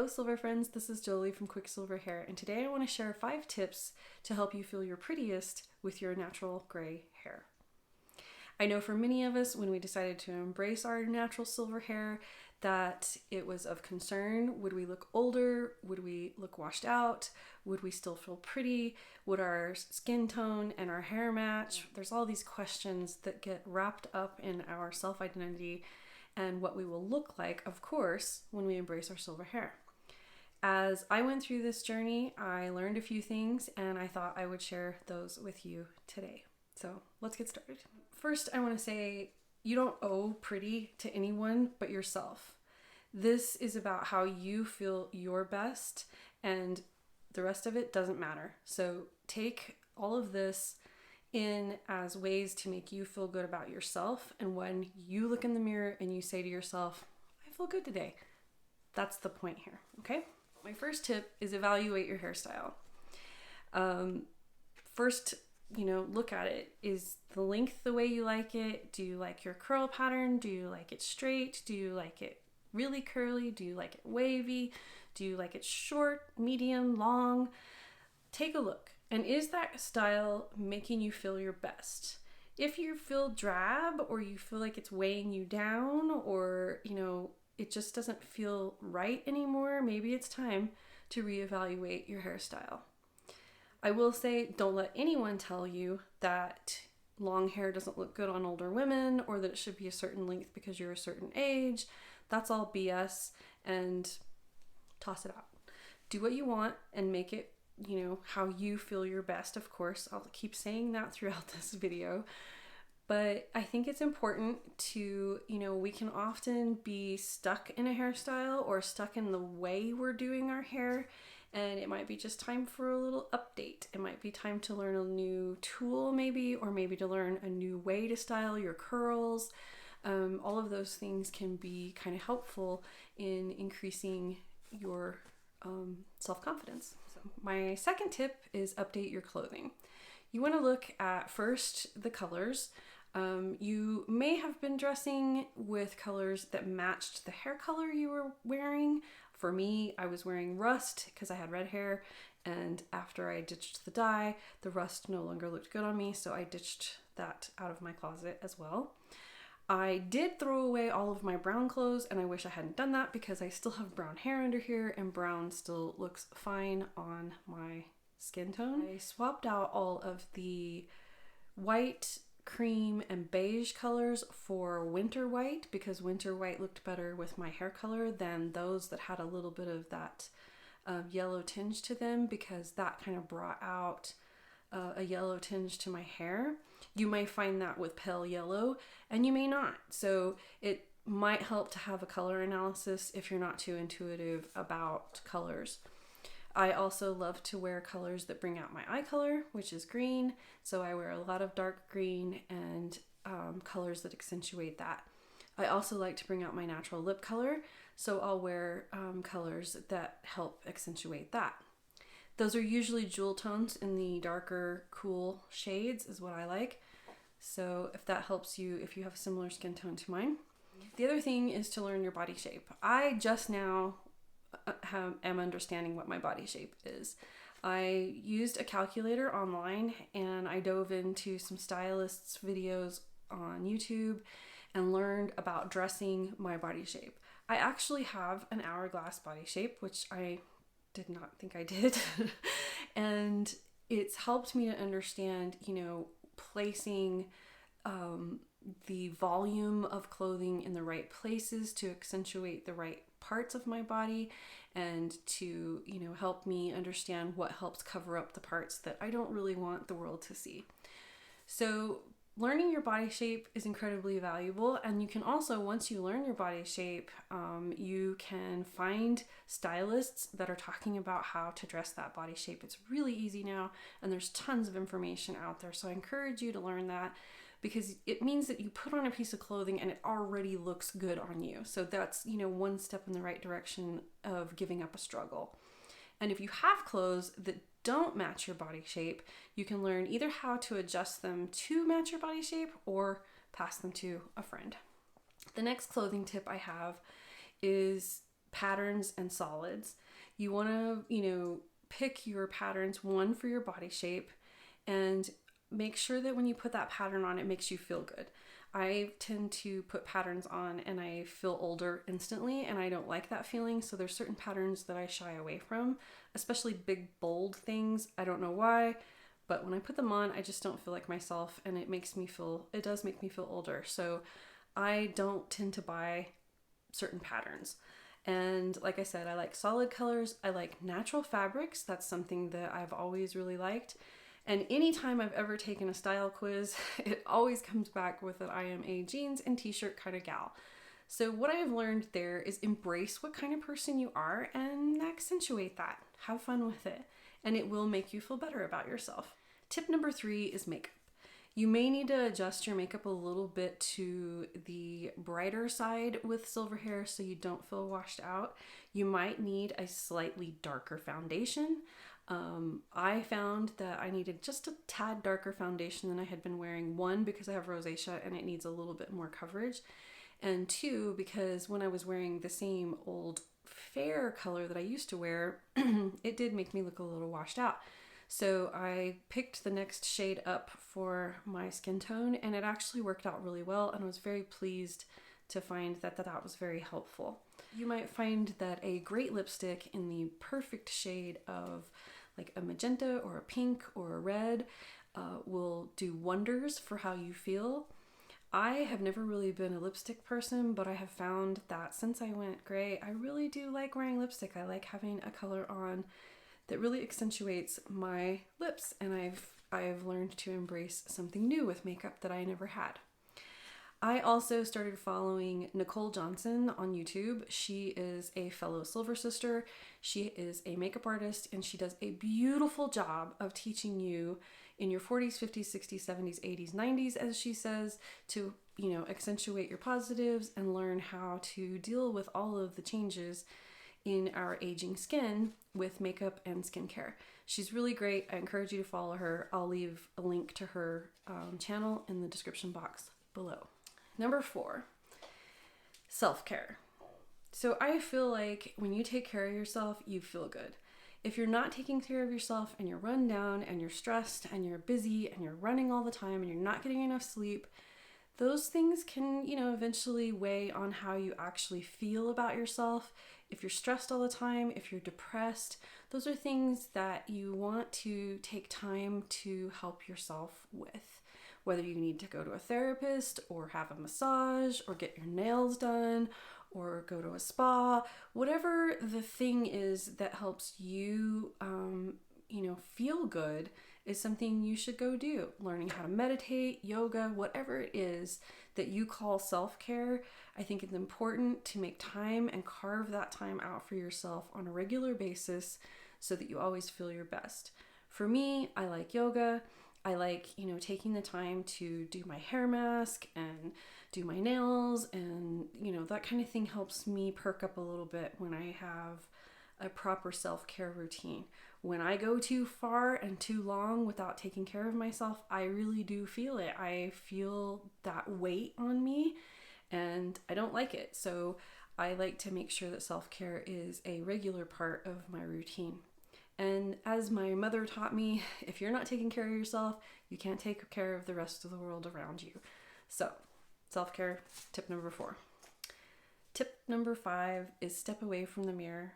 Silver friends, this is Joli from QuickSilverHair, and today I want to share 5 tips to help you feel your prettiest with your natural gray hair. I know for many of us, when we decided to embrace our natural silver hair, that it was of concern. Would we look older? Would we look washed out? Would we still feel pretty? Would our skin tone and our hair match? There's all these questions that get wrapped up in our self-identity and what we will look like, of course, when we embrace our silver hair. As I went through this journey, I learned a few things and I thought I would share those with you today. So let's get started. First, I want to say you don't owe pretty to anyone but yourself. This is about how you feel your best, and the rest of it doesn't matter. So take all of this in as ways to make you feel good about yourself, and when you look in the mirror and you say to yourself, I feel good today, that's the point here, okay? My first tip is evaluate your hairstyle. First, look at it. Is the length the way you like it? Do you like your curl pattern? Do you like it straight? Do you like it really curly? Do you like it wavy? Do you like it short, medium, long? Take a look. And is that style making you feel your best? If you feel drab, or you feel like it's weighing you down, or it just doesn't feel right anymore, maybe it's time to reevaluate your hairstyle. I will say, don't let anyone tell you that long hair doesn't look good on older women, or that it should be a certain length because you're a certain age. That's all BS, and toss it out. Do what you want and make it, how you feel your best. Of course, I'll keep saying that throughout this video. But I think it's important to, we can often be stuck in a hairstyle or stuck in the way we're doing our hair. And it might be just time for a little update. It might be time to learn a new tool maybe, or maybe to learn a new way to style your curls. All of those things can be kind of helpful in increasing your self-confidence. So my second tip is update your clothing. You want to look at first the colors. You may have been dressing with colors that matched the hair color you were wearing. For me, I was wearing rust because I had red hair, and after I ditched the dye, the rust no longer looked good on me, so I ditched that out of my closet as well. I did throw away all of my brown clothes, and I wish I hadn't done that because I still have brown hair under here, and brown still looks fine on my skin tone. I swapped out all of the white, cream, and beige colors for winter white because winter white looked better with my hair color than those that had a little bit of that yellow tinge to them, because that kind of brought out a yellow tinge to my hair. You may find that with pale yellow, and you may not. So it might help to have a color analysis if you're not too intuitive about colors. I also love to wear colors that bring out my eye color, which is green. So I wear a lot of dark green and colors that accentuate that. I also like to bring out my natural lip color. So I'll wear colors that help accentuate that. Those are usually jewel tones in the darker, cool shades is what I like. So if that helps you, if you have a similar skin tone to mine. The other thing is to learn your body shape. I just now am understanding what my body shape is. I used a calculator online, and I dove into some stylists' videos on YouTube and learned about dressing my body shape. I actually have an hourglass body shape, which I did not think I did. And it's helped me to understand, placing the volume of clothing in the right places to accentuate the right parts of my body, and to help me understand what helps cover up the parts that I don't really want the world to see. So learning your body shape is incredibly valuable, and you can also, once you learn your body shape, you can find stylists that are talking about how to dress that body shape. It's really easy now, and there's tons of information out there, so I encourage you to learn that, because it means that you put on a piece of clothing and it already looks good on you. So that's, one step in the right direction of giving up a struggle. And if you have clothes that don't match your body shape, you can learn either how to adjust them to match your body shape or pass them to a friend. The next clothing tip I have is patterns and solids. You want to, pick your patterns, one for your body shape, and make sure that when you put that pattern on, it makes you feel good. I tend to put patterns on and I feel older instantly, and I don't like that feeling. So there's certain patterns that I shy away from, especially big, bold things. I don't know why, but when I put them on, I just don't feel like myself, and it does make me feel older. So I don't tend to buy certain patterns. And like I said, I like solid colors. I like natural fabrics. That's something that I've always really liked. And anytime I've ever taken a style quiz, it always comes back with that I am a jeans and t-shirt kind of gal. So what I have learned there is embrace what kind of person you are and accentuate that. Have fun with it, and it will make you feel better about yourself. Tip number 3 is makeup. You may need to adjust your makeup a little bit to the brighter side with Silverhair so you don't feel washed out. You might need a slightly darker foundation. I found that I needed just a tad darker foundation than I had been wearing. 1, because I have rosacea and it needs a little bit more coverage. And 2, because when I was wearing the same old fair color that I used to wear, it did make me look a little washed out. So I picked the next shade up for my skin tone, and it actually worked out really well, and I was very pleased to find that was very helpful. You might find that a great lipstick in the perfect shade of like a magenta or a pink or a red will do wonders for how you feel. I have never really been a lipstick person, but I have found that since I went gray, I really do like wearing lipstick. I like having a color on that really accentuates my lips, and I've learned to embrace something new with makeup that I never had. I also started following Nicole Johnson on YouTube. She is a fellow Silver Sister. She is a makeup artist, and she does a beautiful job of teaching you in your 40s, 50s, 60s, 70s, 80s, 90s, as she says, to, accentuate your positives and learn how to deal with all of the changes in our aging skin with makeup and skincare. She's really great. I encourage you to follow her. I'll leave a link to her channel in the description box below. Number 4, self-care. So I feel like when you take care of yourself, you feel good. If you're not taking care of yourself and you're run down and you're stressed and you're busy and you're running all the time and you're not getting enough sleep, those things can, eventually weigh on how you actually feel about yourself. If you're stressed all the time, if you're depressed, those are things that you want to take time to help yourself with. Whether you need to go to a therapist or have a massage or get your nails done or go to a spa, whatever the thing is that helps you, feel good is something you should go do. Learning how to meditate, yoga, whatever it is that you call self-care, I think it's important to make time and carve that time out for yourself on a regular basis so that you always feel your best. For me, I like yoga. I like, taking the time to do my hair mask and do my nails, and, that kind of thing helps me perk up a little bit when I have a proper self-care routine. When I go too far and too long without taking care of myself, I really do feel it. I feel that weight on me and I don't like it. So I like to make sure that self-care is a regular part of my routine. And as my mother taught me, if you're not taking care of yourself, you can't take care of the rest of the world around you. So, self-care, tip number 4. Tip number 5 is step away from the mirror.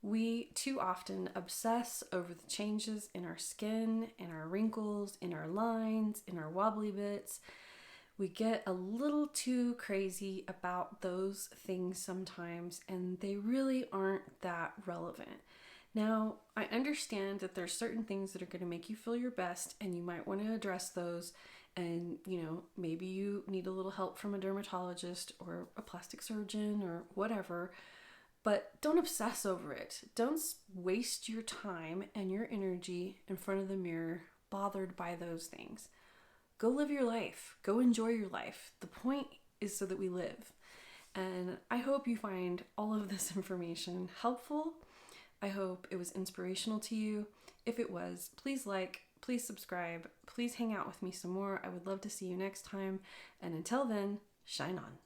We too often obsess over the changes in our skin, in our wrinkles, in our lines, in our wobbly bits. We get a little too crazy about those things sometimes, and they really aren't that relevant. Now, I understand that there's certain things that are going to make you feel your best, and you might want to address those, and maybe you need a little help from a dermatologist or a plastic surgeon or whatever, but don't obsess over it. Don't waste your time and your energy in front of the mirror bothered by those things. Go live your life. Go enjoy your life. The point is so that we live. And I hope you find all of this information helpful. I hope it was inspirational to you. If it was, please like, please subscribe, please hang out with me some more. I would love to see you next time. And until then, shine on.